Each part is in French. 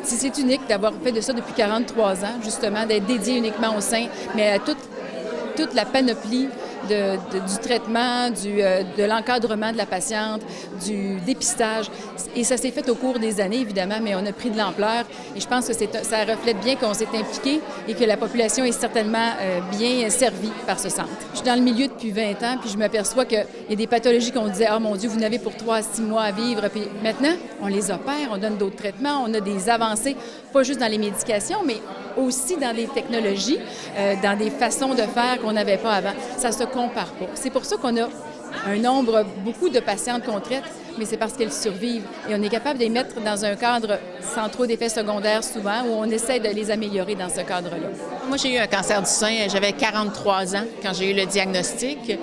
C'est unique d'avoir fait de ça depuis 43 ans, justement, d'être dédié uniquement au sein, mais à toute la panoplie du traitement, de l'encadrement de la patiente, du dépistage. Et ça s'est fait au cours des années, évidemment, mais on a pris de l'ampleur. Et je pense que ça reflète bien qu'on s'est impliqué et que la population est certainement bien servie par ce centre. Je suis dans le milieu depuis 20 ans, puis je m'aperçois qu'il y a des pathologies qu'on disait « Ah, mon Dieu, vous n'avez pour 3 à 6 mois à vivre ». Puis maintenant, on les opère, on donne d'autres traitements, on a des avancées, pas juste dans les médications, mais aussi dans des technologies, dans des façons de faire qu'on n'avait pas avant. Ça se compare pas. C'est pour ça qu'on a beaucoup de patientes qu'on traite, mais c'est parce qu'elles survivent. Et on est capable de les mettre dans un cadre sans trop d'effets secondaires souvent, où on essaie de les améliorer dans ce cadre-là. Moi, j'ai eu un cancer du sein. J'avais 43 ans quand j'ai eu le diagnostic.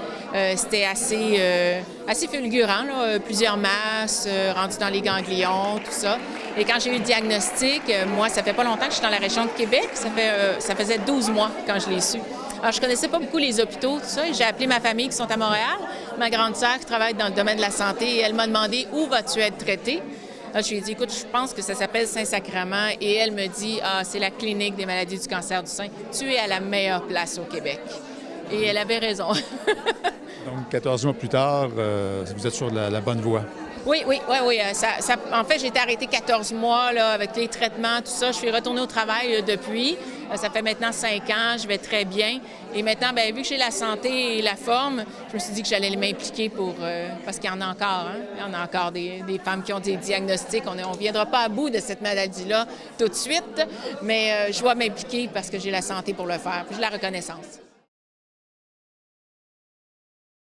C'était assez fulgurant, là, plusieurs masses rendues dans les ganglions, tout ça. Et quand j'ai eu le diagnostic, moi, ça fait pas longtemps que je suis dans la région de Québec. Ça faisait 12 mois quand je l'ai su. Alors, je connaissais pas beaucoup les hôpitaux, tout ça, et j'ai appelé ma famille qui sont à Montréal, ma grande sœur qui travaille dans le domaine de la santé, et elle m'a demandé où vas-tu être traitée. Alors, je lui ai dit, écoute, je pense que ça s'appelle Saint-Sacrement, et elle me dit, c'est la clinique des maladies du cancer du sein. Tu es à la meilleure place au Québec. Et elle avait raison. Donc, 14 mois plus tard, vous êtes sur la bonne voie. Oui. En fait, j'ai été arrêtée 14 mois là, avec les traitements, tout ça. Je suis retournée au travail depuis. Ça fait maintenant 5 ans, je vais très bien. Et maintenant, vu que j'ai la santé et la forme, je me suis dit que j'allais m'impliquer parce qu'il y en a encore. Hein? Il y en a encore des femmes qui ont des diagnostics. On ne viendra pas à bout de cette maladie-là tout de suite, mais je dois m'impliquer parce que j'ai la santé pour le faire. Puis j'ai la reconnaissance.